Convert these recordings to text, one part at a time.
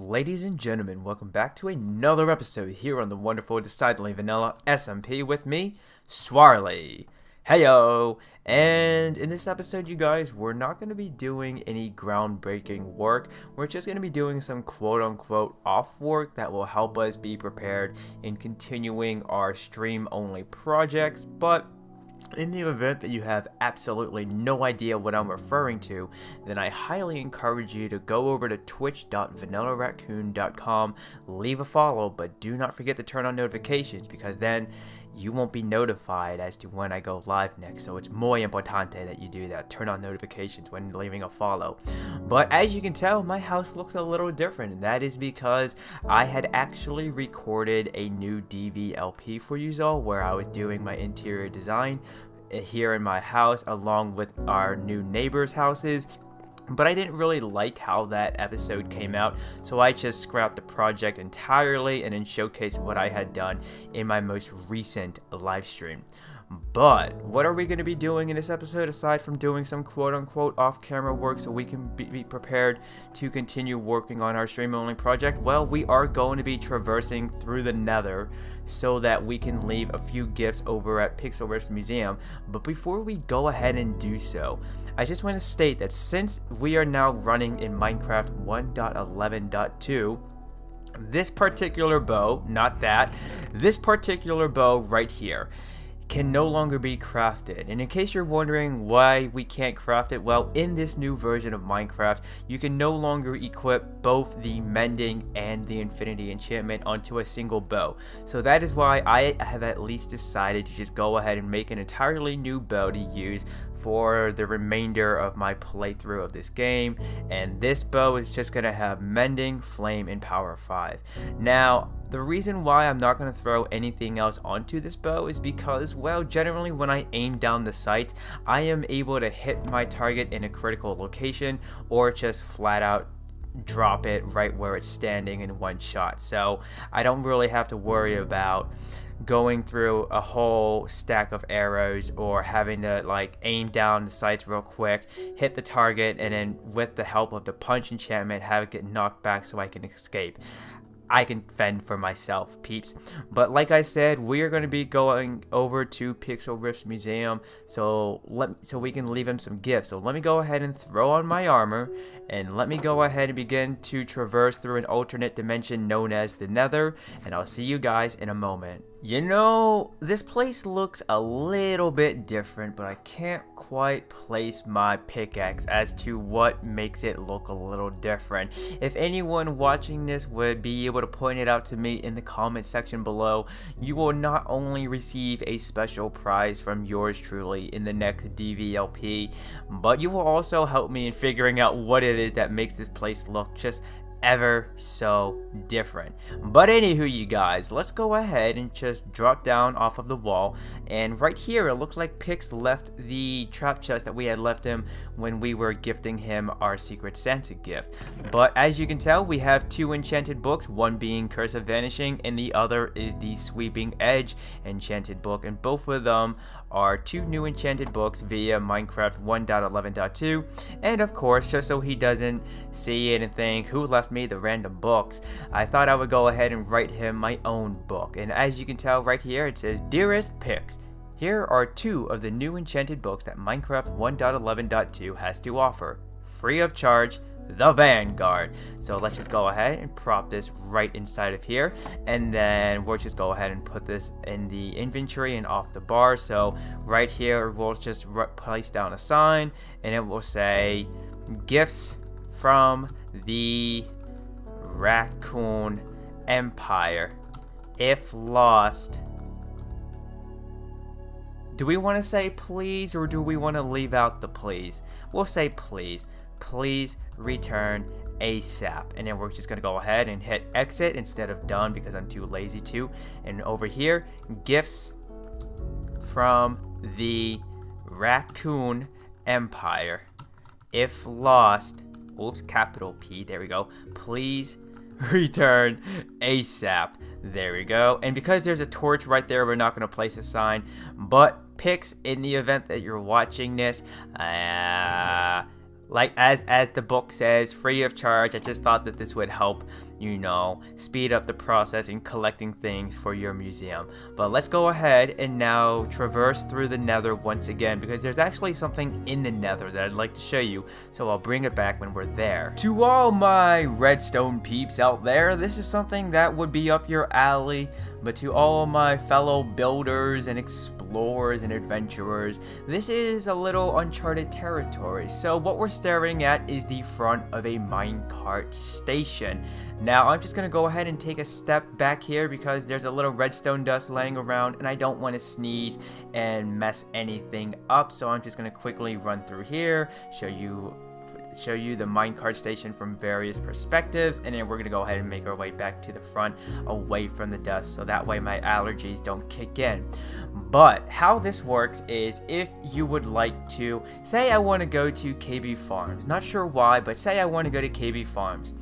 Ladies and gentlemen, welcome back to another episode here on the wonderful, decidedly vanilla SMP with me, Swarley. Heyo! And in this episode, you guys, we're not going to be doing any groundbreaking work. We're just going to be doing some quote-unquote off work that will help us be prepared in continuing our stream-only projects, but in the event that you have absolutely no idea what I'm referring to, then I highly encourage you to go over to twitch.vanillaraccoon.com, leave a follow, but do not forget to turn on notifications because then you won't be notified as to when I go live next. So it's muy importante that you do that. Turn on notifications when leaving a follow. But as you can tell, my house looks a little different, and that is because I had actually recorded a new DVLP for you all where I was doing my interior design here in my house along with our new neighbors' houses. But I didn't really like how that episode came out, so I just scrapped the project entirely and then showcased what I had done in my most recent live stream. But what are we going to be doing in this episode aside from doing some quote-unquote off-camera work so we can be prepared to continue working on our stream-only project? Well, we are going to be traversing through the Nether so that we can leave a few gifts over at Pixelrift's museum. But before we go ahead and do so, I just want to state that since we are now running in Minecraft 1.11.2, this particular bow, not that, this particular bow right here, can no longer be crafted. And in case you're wondering why we can't craft it, well, in this new version of Minecraft, you can no longer equip both the mending and the infinity enchantment onto a single bow. So that is why I have at least decided to just go ahead and make an entirely new bow to use for the remainder of my playthrough of this game, and this bow is just gonna have mending, flame, and power 5. Now, the reason why I'm not going to throw anything else onto this bow is because, well, generally when I aim down the sight, I am able to hit my target in a critical location or just flat out drop it right where it's standing in one shot. So I don't really have to worry about going through a whole stack of arrows or having to like aim down the sights real quick, hit the target, and then with the help of the punch enchantment have it get knocked back so I can escape. I can fend for myself, peeps. But like I said, we are going to be going over to Pixelrift's museum so we can leave him some gifts. So let me go ahead and throw on my armor, and let me go ahead and begin to traverse through an alternate dimension known as the Nether, and I'll see you guys in a moment. You know, this place looks a little bit different, but I can't quite place my pickaxe as to what makes it look a little different. If anyone watching this would be able to point it out to me in the comment section below, you will not only receive a special prize from yours truly in the next DVLP, but you will also help me in figuring out what it is that makes this place look just ever so different. But anywho, you guys, let's go ahead and just drop down off of the wall, and right here it looks like Pix left the trap chest that we had left him when we were gifting him our Secret Santa gift. But as you can tell, we have two enchanted books, one being Curse of Vanishing and the other is the Sweeping Edge enchanted book, and both of them are two new enchanted books via Minecraft 1.11.2. And of course, just so he doesn't see it and think, who left me the random books, I thought I would go ahead and write him my own book. And as you can tell right here, it says, Dearest Pix, here are two of the new enchanted books that Minecraft 1.11.2 has to offer, free of charge, the Vanguard. So let's just go ahead and prop this right inside of here, and then we'll just go ahead and put this in the inventory and off the bar. So right here we'll just place down a sign, and it will say gifts from the Raccoon Empire. If lost, do we want to say please, or do we want to leave out the please? We'll say please. Please return ASAP. And then we're just going to go ahead and hit exit instead of done because I'm too lazy to. And over here, gifts from the Raccoon Empire. If lost, oops, capital P, there we go. Please return ASAP. There we go. And because there's a torch right there, we're not going to place a sign. But Pix, in the event that you're watching this, Like as the book says, free of charge. I just thought that this would help, you know, speed up the process in collecting things for your museum. But let's go ahead and now traverse through the Nether once again, because there's actually something in the Nether that I'd like to show you, so I'll bring it back when we're there. To all my redstone peeps out there, this is something that would be up your alley, but to all my fellow builders and explorers and adventurers, this is a little uncharted territory. So what we're staring at is the front of a minecart station. Now I'm just gonna go ahead and take a step back here because there's a little redstone dust laying around and I don't want to sneeze and mess anything up, so I'm just gonna quickly run through here, show you the minecart station from various perspectives, and then we're gonna go ahead and make our way back to the front away from the dust, so that way my allergies don't kick in. But how this works is, if you would like to, say I want to go to KB Farms, not sure why, but say I want to go to KB Farms,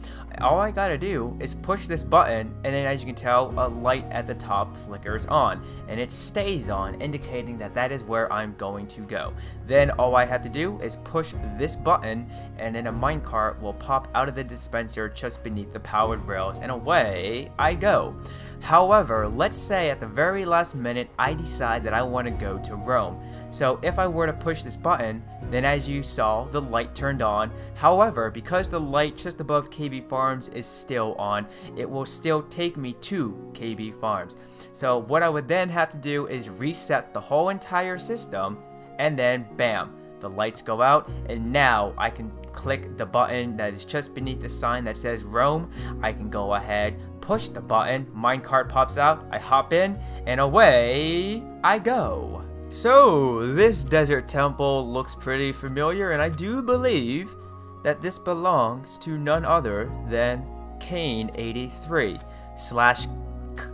all I gotta do is push this button, and then as you can tell, a light at the top flickers on and it stays on, indicating that that is where I'm going to go. Then all I have to do is push this button, and then a minecart will pop out of the dispenser just beneath the powered rails, and away I go. However, let's say at the very last minute I decide that I want to go to Rome. So if I were to push this button, then as you saw, the light turned on. However, because the light just above KB Farms is still on, it will still take me to KB Farms. So what I would then have to do is reset the whole entire system, and then bam, the lights go out, and now I can click the button that is just beneath the sign that says Rome. I can go ahead, push the button, minecart pops out, I hop in, and away I go. So this desert temple looks pretty familiar, and I do believe that this belongs to none other than Kane83 slash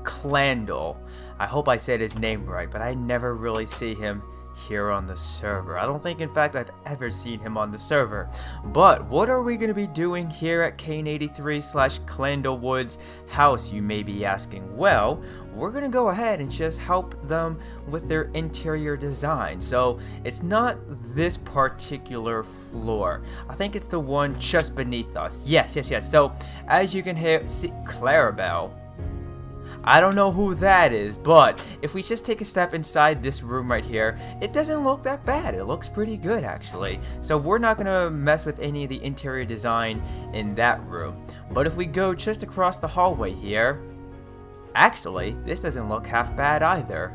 Clandle. I hope I said his name right, but I never really see him here on the server. I don't think, in fact, I've ever seen him on the server. But what are we going to be doing here at Kane83 slash Clandlewood's house, you may be asking? Well, we're going to go ahead and just help them with their interior design. So it's not this particular floor. I think it's the one just beneath us. Yes. So as you can hear, see, Clarabelle. I don't know who that is, but if we just take a step inside this room right here, it doesn't look that bad. It looks pretty good, actually. So we're not going to mess with any of the interior design in that room. But if we go just across the hallway here, actually, this doesn't look half bad either.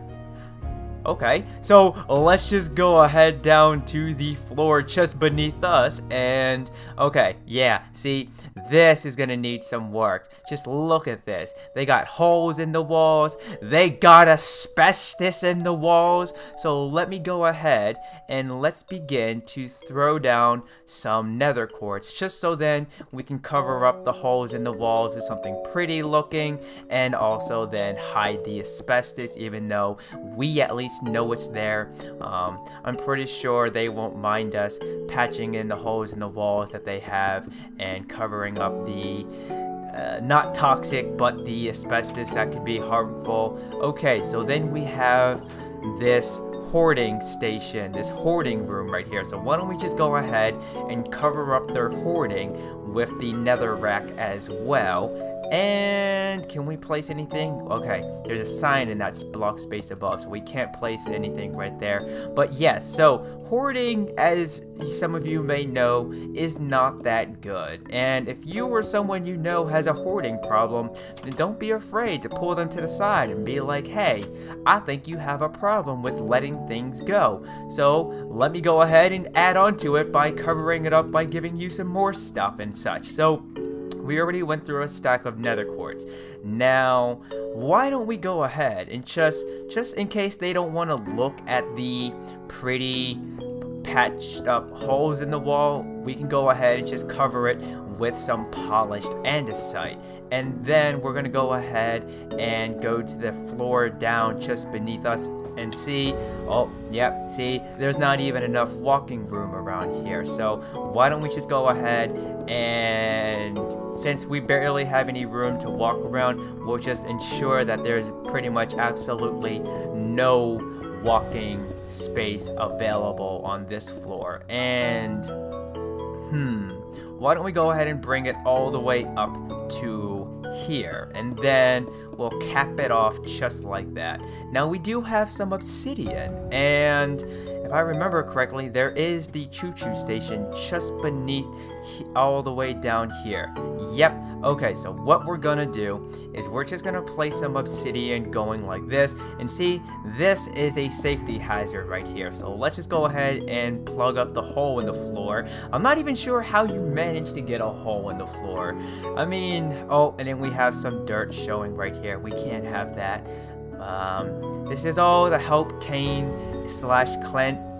Okay, so let's just go ahead down to the floor just beneath us, and okay, yeah, see, this is gonna need some work. Just look at this. They got holes in the walls, they got asbestos in the walls. So let me go ahead and let's begin to throw down some nether quartz, just so then we can cover up the holes in the walls with something pretty looking, and also then hide the asbestos, even though we at least know it's there. I'm pretty sure they won't mind us patching in the holes in the walls that they have and covering up the not toxic, but the asbestos that could be harmful. Okay, so then we have this hoarding station, this hoarding room right here. So why don't we just go ahead and cover up their hoarding with the nether rack as well. And can we place anything? Okay, there's a sign in that block space above, so we can't place anything right there. But yes, so hoarding, as some of you may know, is not that good. And if you or someone you know has a hoarding problem, then don't be afraid to pull them to the side and be like, hey, I think you have a problem with letting things go. So let me go ahead and add on to it by covering it up by giving you some more stuff and such. So we already went through a stack of nether quartz. Now, why don't we go ahead and just in case they don't want to look at the pretty patched up holes in the wall, we can go ahead and just cover it with some polished andesite. And then we're going to go ahead and go to the floor down just beneath us and see, oh, yep, see, there's not even enough walking room around here. So why don't we just go ahead and, since we barely have any room to walk around, we'll just ensure that there's pretty much absolutely no walking space available on this floor. And why don't we go ahead and bring it all the way up to here, and then we'll cap it off just like that. Now we do have some obsidian, and if I remember correctly, there is the choo-choo station just beneath all the way down here. Yep. Okay, so what we're gonna do is we're just gonna place some obsidian going like this, and see, this is a safety hazard right here. So let's just go ahead and plug up the hole in the floor. I'm not even sure how you managed to get a hole in the floor. I mean, oh, and then we have some dirt showing right here. We can't have that. This is all to help Cain /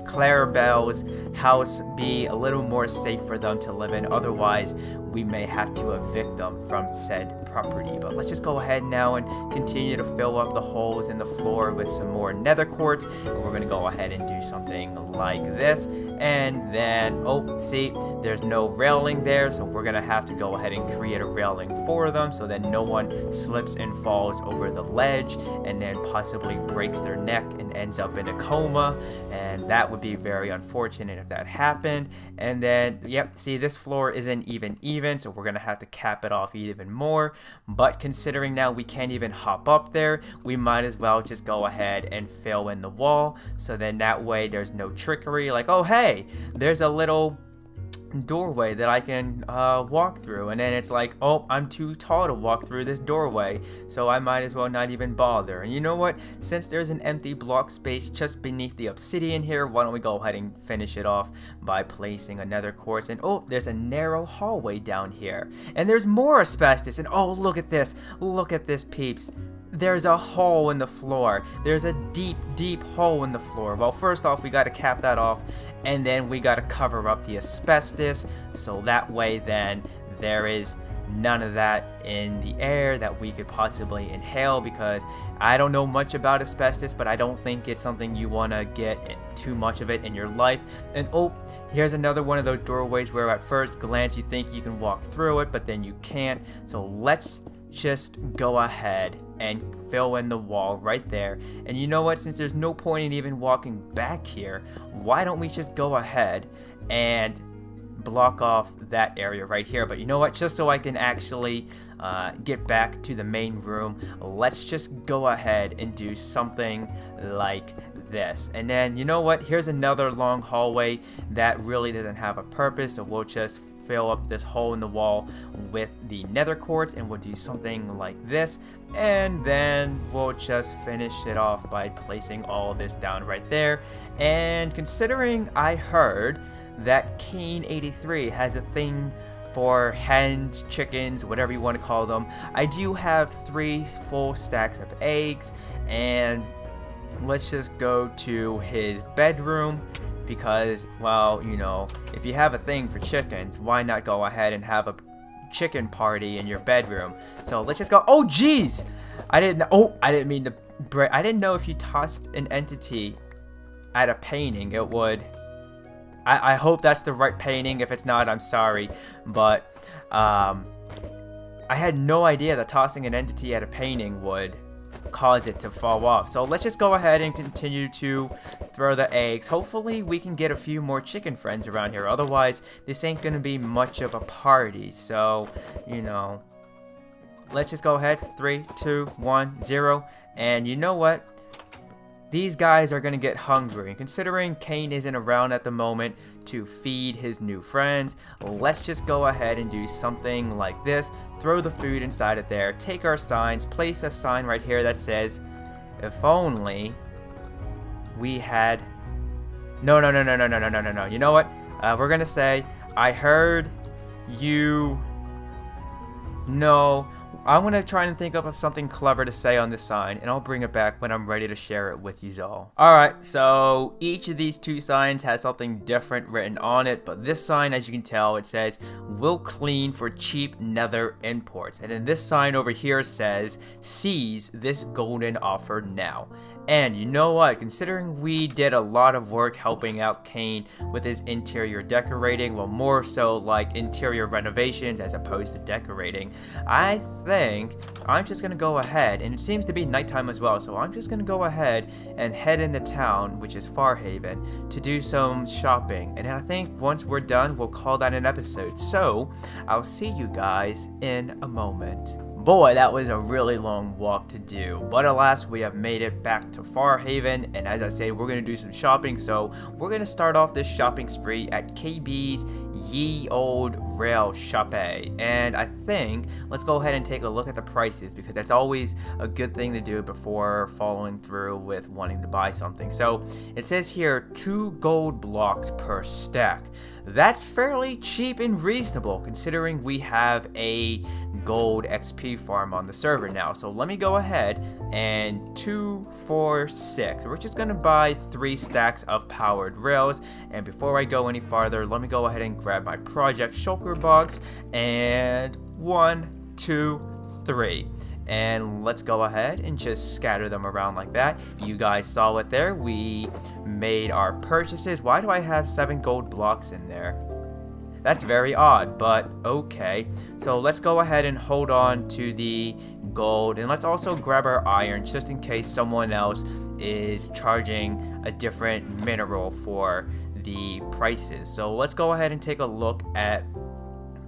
Clarabelle's house be a little more safe for them to live in. Otherwise, we may have to evict them from said property. But let's just go ahead now and continue to fill up the holes in the floor with some more nether quartz. And we're going to go ahead and do something like this. And then, oh, see, there's no railing there. So we're going to have to go ahead and create a railing for them so that no one slips and falls over the ledge and then possibly breaks their neck and ends up in a coma. And that would be very unfortunate if that happened. And then, yep, see, this floor isn't even, so we're gonna have to cap it off even more. But considering now we can't even hop up there, we might as well just go ahead and fill in the wall, so then that way there's no trickery, like, oh hey, there's a little doorway that I can walk through, and then it's like, oh, I'm too tall to walk through this doorway, so I might as well not even bother. And you know what, since there's an empty block space just beneath the obsidian here, why don't we go ahead and finish it off by placing another quartz. And oh, there's a narrow hallway down here, and there's more asbestos. And oh, look at this peeps, there's a hole in the floor. There's a deep hole in the floor. Well, first off, we got to cap that off, and then we got to cover up the asbestos, so that way then there is none of that in the air that we could possibly inhale, because I don't know much about asbestos, but I don't think it's something you want to get too much of it in your life. And oh, here's another one of those doorways where at first glance you think you can walk through it, but then you can't. So let's just go ahead and fill in the wall right there. And you know what, since there's no point in even walking back here, why don't we just go ahead and block off that area right here. But you know what, just so I can actually get back to the main room, let's just go ahead and do something like this. And then you know what, here's another long hallway that really doesn't have a purpose, so we'll just fill up this hole in the wall with the nether quartz, and we'll do something like this, and then we'll just finish it off by placing all of this down right there. And considering I heard that Cain83 has a thing for hens, chickens, whatever you want to call them, I do have 3 full stacks of eggs, and let's just go to his bedroom, because, well, you know, if you have a thing for chickens, why not go ahead and have a chicken party in your bedroom? So let's just go. Oh geez, I didn't mean to break. I didn't know if you tossed an entity at a painting, it would. I hope that's the right painting. If it's not, I'm sorry, but I had no idea that tossing an entity at a painting would cause it to fall off. So let's just go ahead and continue to throw the eggs. Hopefully we can get a few more chicken friends around here, otherwise this ain't gonna be much of a party. So, you know, let's just go ahead. 3, 2, 1, 0. And you know what, these guys are gonna get hungry, and considering Cain isn't around at the moment to feed his new friends, let's just go ahead and do something like this. Throw the food inside of there, take our signs, place a sign right here that says, if only we had, no, you know what, we're gonna say, I heard you know. I'm going to try and think of something clever to say on this sign, and I'll bring it back when I'm ready to share it with you all. Alright, so each of these 2 signs has something different written on it, but this sign, as you can tell, it says, "Will clean for cheap nether imports." And then this sign over here says, "Seize this golden offer now." And you know what, considering we did a lot of work helping out Cain with his interior decorating, well, more so like interior renovations as opposed to decorating, I think I'm just going to go ahead, and it seems to be nighttime as well, so I'm just going to go ahead and head into town, which is Farhaven, to do some shopping. And I think once we're done, we'll call that an episode. So, I'll see you guys in a moment. Boy, that was a really long walk to do, but alas, we have made it back to Farhaven, and as I said, we're going to do some shopping, so we're going to start off this shopping spree at KB's Ye Old Rail Shoppe, and I think, let's go ahead and take a look at the prices, because that's always a good thing to do before following through with wanting to buy something. So, it says here, 2 gold blocks per stack. That's fairly cheap and reasonable considering we have a gold XP farm on the server now. So let me go ahead and 2, 4, 6. We're just going to buy 3 stacks of powered rails. And before I go any farther, let me go ahead and grab my project shulker box. And 1, 2, 3. And let's go ahead and just scatter them around like that. You guys saw it there. We made our purchases. Why do I have 7 gold blocks in there? That's very odd, but okay. So let's go ahead and hold on to the gold. And let's also grab our iron just in case someone else is charging a different mineral for the prices. So let's go ahead and take a look at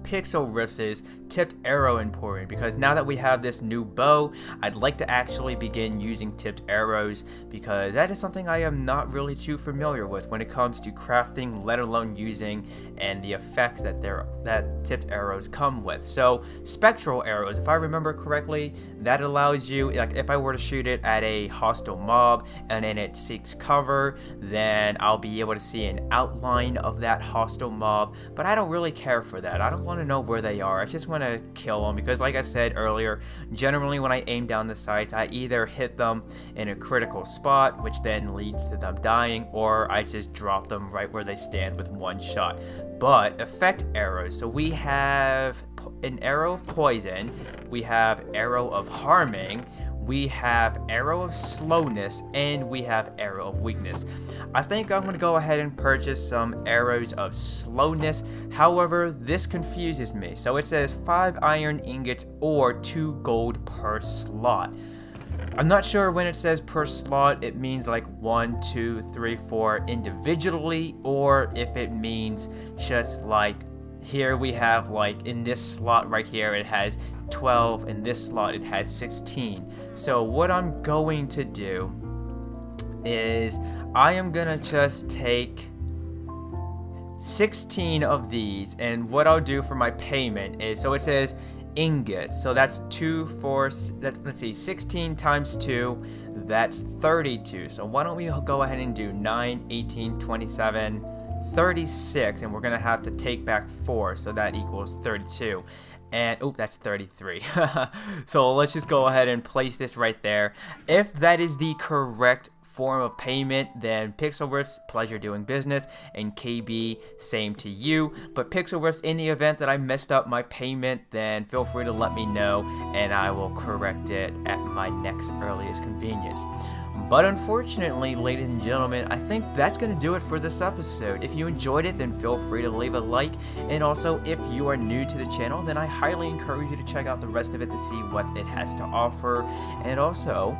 Pixel Riff's tipped arrow emporium, because now that we have this new bow, I'd like to actually begin using tipped arrows, because that is something I am not really too familiar with when it comes to crafting, let alone using, and the effects that tipped arrows come with. So spectral arrows, if I remember correctly, that allows you, like if I were to shoot it at a hostile mob and then it seeks cover, then I'll be able to see an outline of that hostile mob, but I don't really care for that. I don't want to know where they are. I just want to kill them, because like I said earlier, generally when I aim down the sights, I either hit them in a critical spot, which then leads to them dying, or I just drop them right where they stand with one shot. But effect arrows, so we have an arrow of poison, we have arrow of harming, we have arrow of slowness, and we have arrow of weakness. I think I'm going to go ahead and purchase some arrows of slowness. However, this confuses me. So it says 5 iron ingots or 2 gold per slot. I'm not sure when it says per slot, it means like 1, 2, 3, 4 individually, or if it means just like here we have like in this slot right here it has 12, in this slot it has 16. So what I'm going to do is I am gonna just take 16 of these, and what I'll do for my payment is, so it says ingots, so that's 2, 4, let's see, 16 times 2, that's 32. So why don't we go ahead and do 9, 18, 27, 36, and we're gonna have to take back 4, so that equals 32. And, oh, that's 33. So let's just go ahead and place this right there. If that is the correct form of payment, then Pixelriffs, pleasure doing business, and KB, same to you. But Pixelriffs, in the event that I messed up my payment, then feel free to let me know, and I will correct it at my next earliest convenience. But unfortunately, ladies and gentlemen, I think that's going to do it for this episode. If you enjoyed it, then feel free to leave a like. And also, if you are new to the channel, then I highly encourage you to check out the rest of it to see what it has to offer. And also,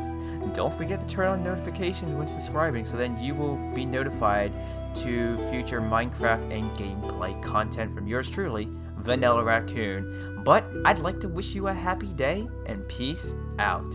don't forget to turn on notifications when subscribing, so then you will be notified to future Minecraft and gameplay content from yours truly, Vanillaraccoon. But I'd like to wish you a happy day, and peace out.